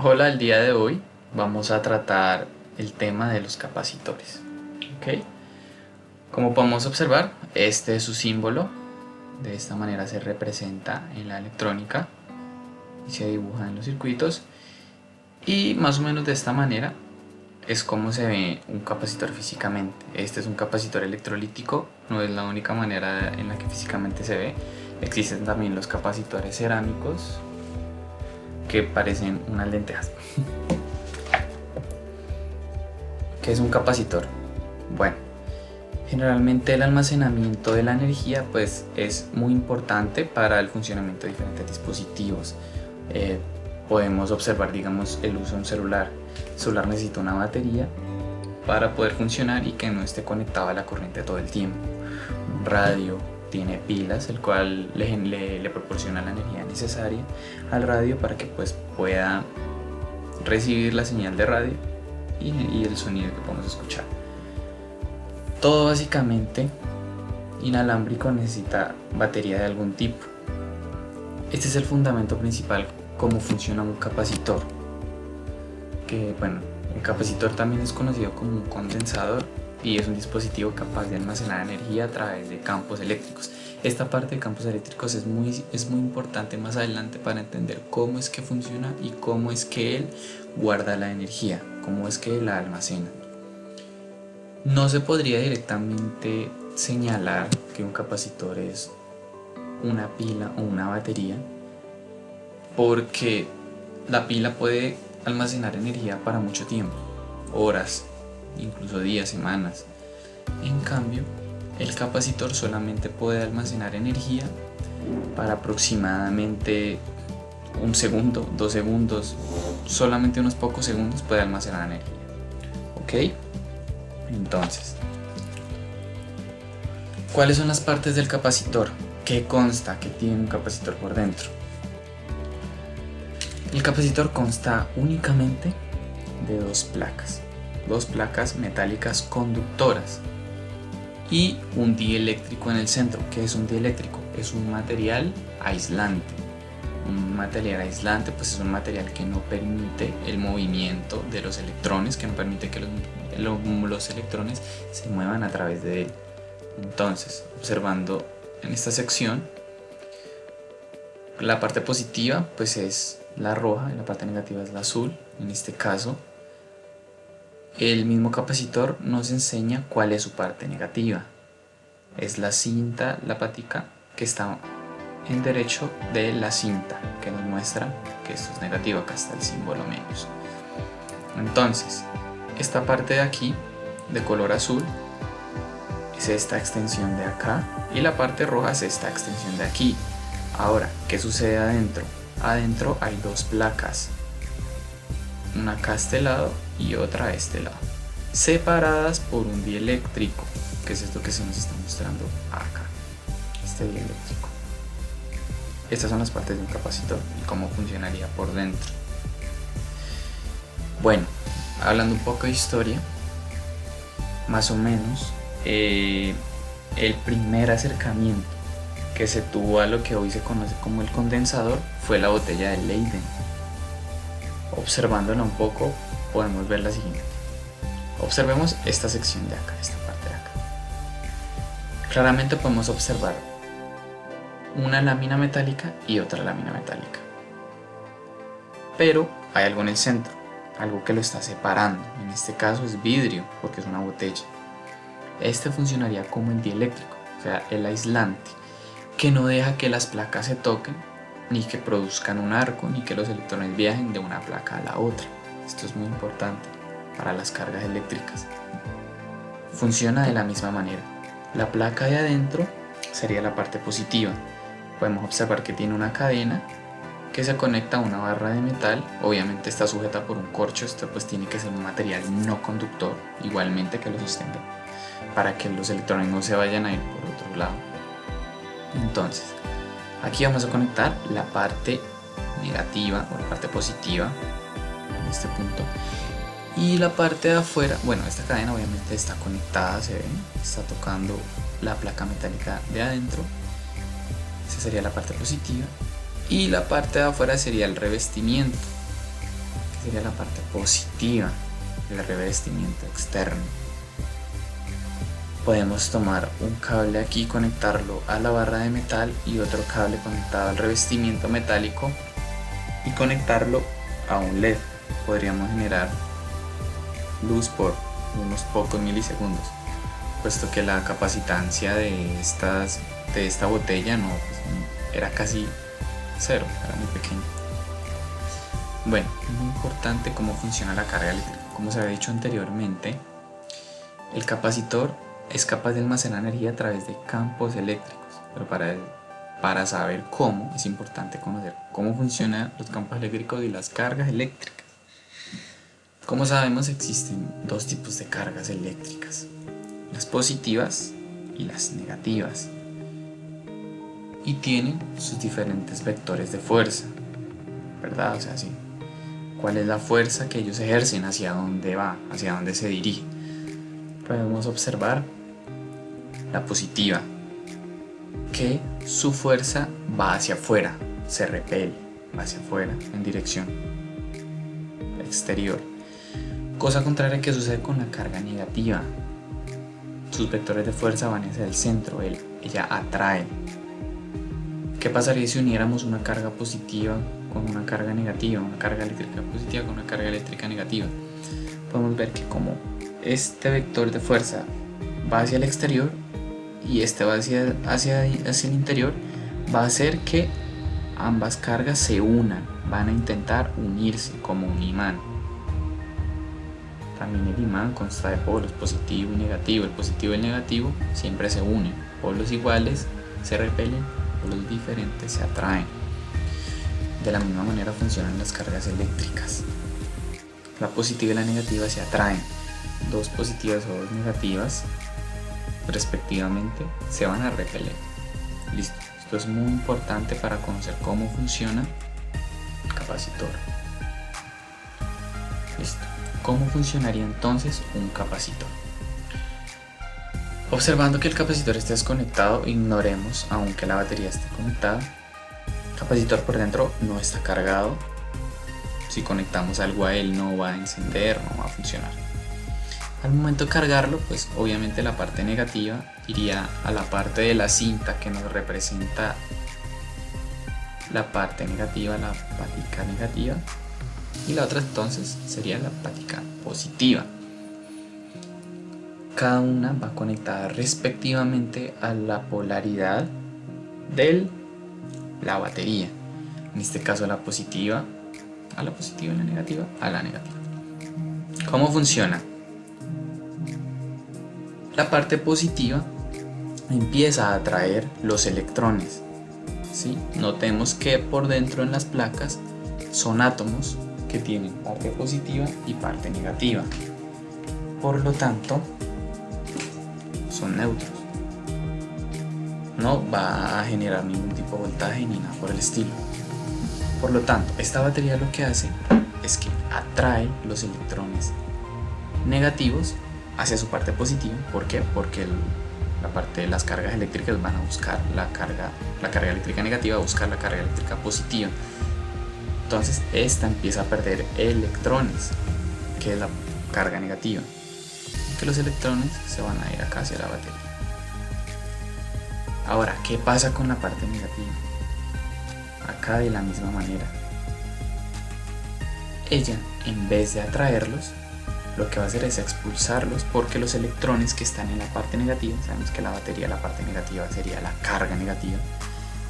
Hola, el día de hoy vamos a tratar el tema de los capacitores. ¿Ok? Como podemos observar, este es su símbolo. De esta manera se representa en la electrónica y se dibuja en los circuitos. Y más o menos de esta manera es como se ve un capacitor físicamente. Este es un capacitor electrolítico, no es la única manera en la que físicamente se ve. Existen también los capacitores cerámicos que parecen unas lentejas. ¿Qué es un capacitor? Bueno, generalmente el almacenamiento de la energía pues es muy importante para el funcionamiento de diferentes dispositivos. Podemos observar, digamos, el uso de un celular. El celular necesita una batería para poder funcionar y que no esté conectado a la corriente todo el tiempo. Un radio tiene pilas, el cual le proporciona la energía necesaria al radio para que pues pueda recibir la señal de radio y el sonido que podemos escuchar. Todo básicamente inalámbrico necesita batería de algún tipo. Este es el fundamento principal, cómo funciona un capacitor. Que bueno, el capacitor también es conocido como un condensador y es un dispositivo capaz de almacenar energía a través de campos eléctricos. Esta parte de campos eléctricos es muy importante más adelante para entender cómo es que funciona y cómo es que él guarda la energía, cómo es que la almacena. No se podría directamente señalar que un capacitor es una pila o una batería, porque la pila puede almacenar energía para mucho tiempo, horas, incluso días, semanas. En cambio, el capacitor solamente puede almacenar energía para aproximadamente un segundo, 2 segundos, solamente unos pocos segundos puede almacenar energía. ¿Ok? Entonces, ¿cuáles son las partes del capacitor? ¿Qué consta? ¿Qué tiene un capacitor por dentro? El capacitor consta únicamente de dos placas metálicas conductoras y un dieléctrico en el centro. ¿Qué es un dieléctrico? Es un material aislante. Un material aislante pues es un material que no permite el movimiento de los electrones, que no permite que los electrones se muevan a través de él. Entonces, observando en esta sección, la parte positiva pues es la roja y la parte negativa es la azul. En este caso, el mismo capacitor nos enseña cuál es su parte negativa. Es la cinta, la patica que está en derecho de la cinta, que nos muestra que esto es negativo. Acá está el símbolo menos. Entonces, esta parte de aquí, de color azul, es esta extensión de acá, y la parte roja es esta extensión de aquí. Ahora, ¿qué sucede adentro? Adentro hay dos placas, una acá a este lado y otra a este lado, separadas por un dieléctrico, que es esto que se nos está mostrando acá, este dieléctrico. Estas son las partes de un capacitor y cómo funcionaría por dentro. Bueno, hablando un poco de historia, más o menos el primer acercamiento que se tuvo a lo que hoy se conoce como el condensador fue la botella de Leyden. Observándola un poco podemos ver la siguiente. Observemos esta sección de acá, esta parte de acá. Claramente podemos observar una lámina metálica y otra lámina metálica, pero hay algo en el centro, algo que lo está separando. En este caso es vidrio, porque es una botella. Este funcionaría como el dieléctrico, o sea, el aislante, que no deja que las placas se toquen, ni que produzcan un arco, ni que los electrones viajen de una placa a la otra. Esto es muy importante para las cargas eléctricas. Funciona de la misma manera. La placa de adentro sería la parte positiva. Podemos observar que tiene una cadena que se conecta a una barra de metal. Obviamente está sujeta por un corcho. Esto pues tiene que ser un material no conductor, igualmente, que lo sostenga, para que los electrones no se vayan a ir por otro lado. Entonces, aquí vamos a conectar la parte negativa o la parte positiva en este punto, y la parte de afuera, bueno, esta cadena obviamente está conectada, se ve, está tocando la placa metálica de adentro. Esa sería la parte positiva, y la parte de afuera sería el revestimiento, que sería la parte positiva del revestimiento externo. Podemos tomar un cable aquí y conectarlo a la barra de metal y otro cable conectado al revestimiento metálico y conectarlo a un LED. Podríamos generar luz por unos pocos milisegundos, puesto que la capacitancia de esta botella era casi cero, era muy pequeña. Bueno, es muy importante cómo funciona la carga eléctrica. Como se había dicho anteriormente, el capacitor es capaz de almacenar energía a través de campos eléctricos, pero para saber cómo es importante conocer cómo funcionan los campos eléctricos y las cargas eléctricas. Como sabemos, existen dos tipos de cargas eléctricas, las positivas y las negativas, y tienen sus diferentes vectores de fuerza, ¿verdad? O sea, sí, ¿cuál es la fuerza que ellos ejercen? ¿Hacia dónde va? ¿Hacia dónde se dirige? Podemos observar la positiva, que su fuerza va hacia afuera, se repele, va hacia afuera en dirección exterior. Cosa contraria que sucede con la carga negativa. Sus vectores de fuerza van hacia el centro, ella atrae. ¿Qué pasaría si uniéramos una carga positiva con una carga negativa, una carga eléctrica positiva con una carga eléctrica negativa? Podemos ver que como este vector de fuerza va hacia el exterior y este va hacia el interior, va a hacer que ambas cargas se unan, van a intentar unirse como un imán. También el imán consta de polos positivo y negativo. El positivo y el negativo siempre se unen. Polos iguales se repelen, polos diferentes se atraen. De la misma manera funcionan las cargas eléctricas. La positiva y la negativa se atraen. Dos positivas o dos negativas, respectivamente, se van a repeler. Listo. Esto es muy importante para conocer cómo funciona el capacitor. Listo. ¿Cómo funcionaría entonces un capacitor? Observando que el capacitor esté desconectado, ignoremos aunque la batería esté conectada. El capacitor por dentro no está cargado. Si conectamos algo a él no va a encender, no va a funcionar. Al momento de cargarlo, pues obviamente la parte negativa iría a la parte de la cinta que nos representa la parte negativa, la patica negativa, y la otra entonces sería la patica positiva. Cada una va conectada respectivamente a la polaridad de la batería. En este caso la positiva a la positiva y la negativa a la negativa. ¿Cómo funciona? La parte positiva empieza a atraer los electrones, ¿sí? Notemos que por dentro en las placas son átomos que tienen parte positiva y parte negativa. Por lo tanto, son neutros. No va a generar ningún tipo de voltaje ni nada por el estilo. Por lo tanto, esta batería lo que hace es que atrae los electrones negativos hacia su parte positiva. ¿Por qué? Porque la parte de las cargas eléctricas van a buscar la carga eléctrica negativa, a buscar la carga eléctrica positiva. Entonces esta empieza a perder electrones, que es la carga negativa, que los electrones se van a ir acá hacia la batería. Ahora, ¿qué pasa con la parte negativa? Acá de la misma manera, ella en vez de atraerlos, lo que va a hacer es expulsarlos, porque los electrones que están en la parte negativa, sabemos que la batería, la parte negativa sería la carga negativa,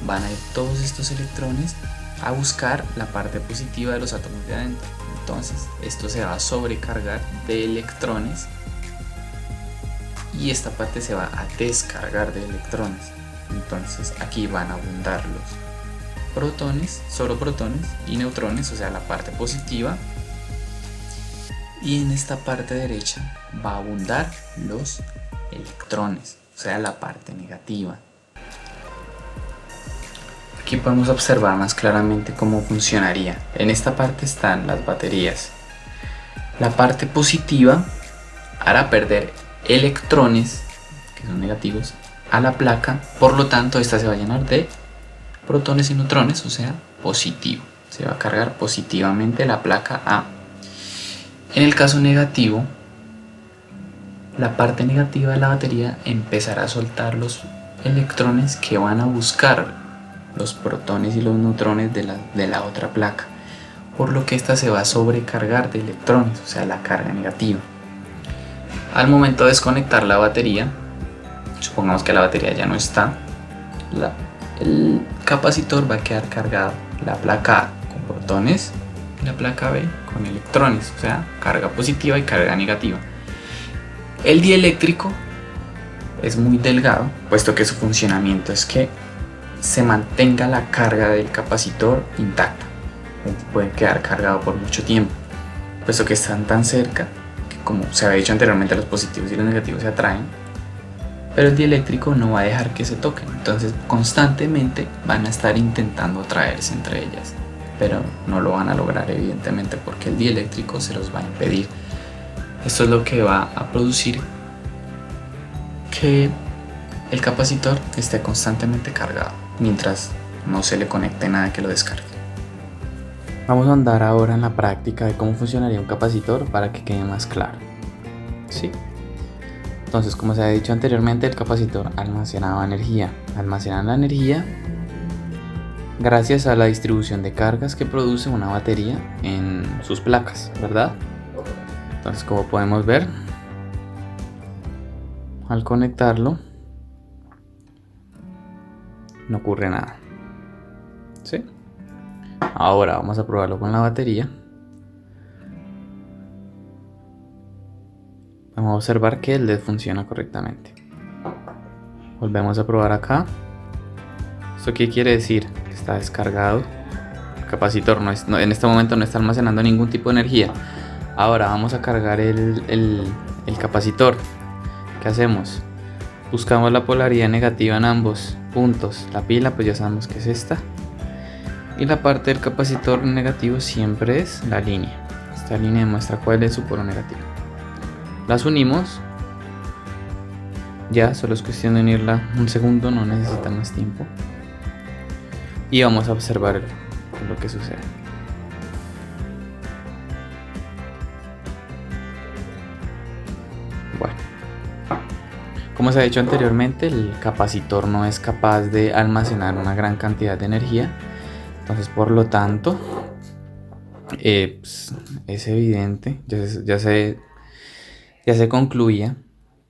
van a ir todos estos electrones a buscar la parte positiva de los átomos de adentro. Entonces esto se va a sobrecargar de electrones y esta parte se va a descargar de electrones. Entonces aquí van a abundar los protones, solo protones, y neutrones, o sea la parte positiva, y en esta parte derecha va a abundar los electrones, o sea la parte negativa. Aquí podemos observar más claramente cómo funcionaría. En esta parte están las baterías. La parte positiva hará perder electrones, que son negativos, a la placa, por lo tanto esta se va a llenar de protones y neutrones, o sea positivo. Se va a cargar positivamente la placa A En el caso negativo, la parte negativa de la batería empezará a soltar los electrones que van a buscar los protones y los neutrones de la otra placa, por lo que esta se va a sobrecargar de electrones, o sea, la carga negativa. Al momento de desconectar la batería, supongamos que la batería ya no está, el capacitor va a quedar cargado, la placa A con protones y la placa B con electrones, o sea, carga positiva y carga negativa. El dieléctrico es muy delgado, puesto que su funcionamiento es que se mantenga la carga del capacitor intacta. Puede quedar cargado por mucho tiempo, puesto que están tan cerca que, como se había dicho anteriormente, los positivos y los negativos se atraen, pero el dieléctrico no va a dejar que se toquen, entonces constantemente van a estar intentando atraerse entre ellas, pero no lo van a lograr, evidentemente, porque el dieléctrico se los va a impedir. Esto es lo que va a producir que el capacitor esté constantemente cargado mientras no se le conecte nada que lo descargue. Vamos a andar ahora en la práctica de cómo funcionaría un capacitor para que quede más claro. ¿Sí? Entonces, como se ha dicho anteriormente, el capacitor almacenaba energía. Almacena la energía gracias a la distribución de cargas que produce una batería en sus placas, ¿verdad? Entonces, como podemos ver, al conectarlo no ocurre nada. ¿Sí? Ahora vamos a probarlo con la batería. Vamos a observar que el LED funciona correctamente. Volvemos a probar acá. ¿Esto qué quiere decir? Que está descargado. El capacitor en este momento no está almacenando ningún tipo de energía. Ahora vamos a cargar el capacitor. ¿Qué hacemos? Buscamos la polaridad negativa en ambos puntos. La pila, pues ya sabemos que es esta. Y la parte del capacitor negativo siempre es la línea. Esta línea demuestra cuál es su polo negativo. Las unimos. Ya, solo es cuestión de unirla un segundo, no necesita más tiempo. Y vamos a observar lo que sucede. Bueno, como se ha dicho anteriormente, el capacitor no es capaz de almacenar una gran cantidad de energía. Entonces, por lo tanto, pues, es evidente, ya se concluía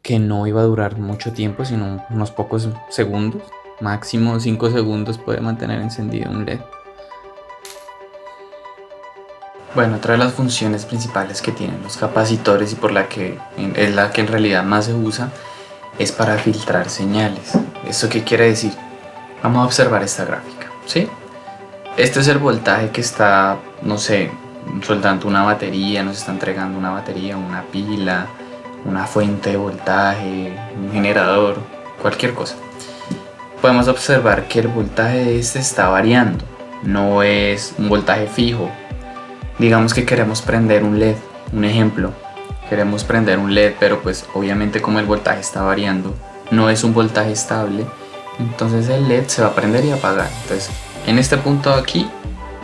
que no iba a durar mucho tiempo, sino unos pocos segundos, máximo 5 segundos puede mantener encendido un LED. Bueno, otra de las funciones principales que tienen los capacitores y es la que en realidad más se usa, es para filtrar señales. ¿Esto qué quiere decir? Vamos a observar esta gráfica, ¿sí? Este es el voltaje que está, no sé, soltando una batería, nos está entregando una batería, una pila, una fuente de voltaje, un generador, cualquier cosa. Podemos observar que el voltaje de este está variando, no es un voltaje fijo. Digamos que queremos prender un LED, un ejemplo, queremos prender un LED, pero pues obviamente como el voltaje está variando, no es un voltaje estable, entonces el LED se va a prender y apagar. Entonces, en este punto aquí,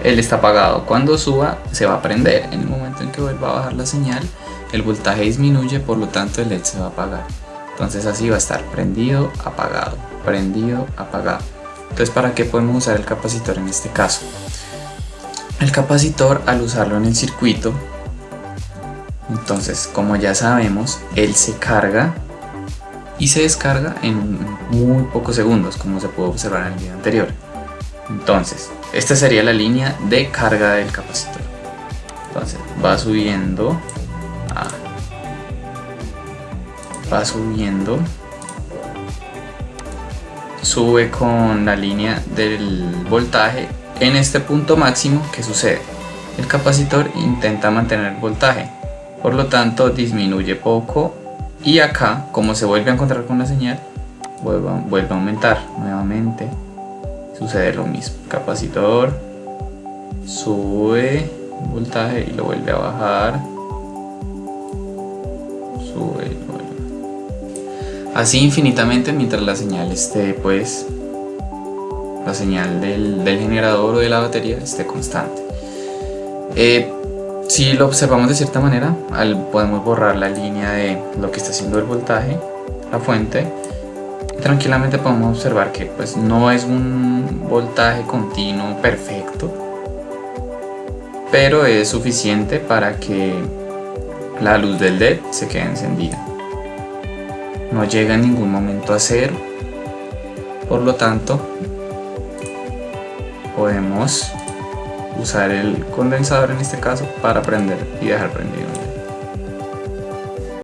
él está apagado. Cuando suba, se va a prender. En el momento en que vuelva a bajar la señal, el voltaje disminuye, por lo tanto el LED se va a apagar. Entonces así va a estar prendido, apagado, prendido, apagado. Entonces, ¿para qué podemos usar el capacitor en este caso? El capacitor, al usarlo en el circuito, entonces, como ya sabemos, él se carga y se descarga en muy pocos segundos, como se puede observar en el video anterior. Entonces, esta sería la línea de carga del capacitor. Entonces, va subiendo, sube con la línea del voltaje. En este punto máximo, ¿qué sucede? El capacitor intenta mantener el voltaje, por lo tanto disminuye poco, y acá, como se vuelve a encontrar con la señal, vuelve a aumentar nuevamente. Sucede lo mismo, el capacitor sube el voltaje y lo vuelve a bajar, sube y lo vuelve. Así infinitamente, mientras la señal esté, pues, la señal del generador o de la batería esté constante. Si lo observamos de cierta manera, podemos borrar la línea de lo que está haciendo el voltaje, la fuente, y tranquilamente podemos observar que pues no es un voltaje continuo perfecto, pero es suficiente para que la luz del LED se quede encendida. No llega en ningún momento a cero, por lo tanto podemos usar el condensador en este caso para prender y dejar prendido.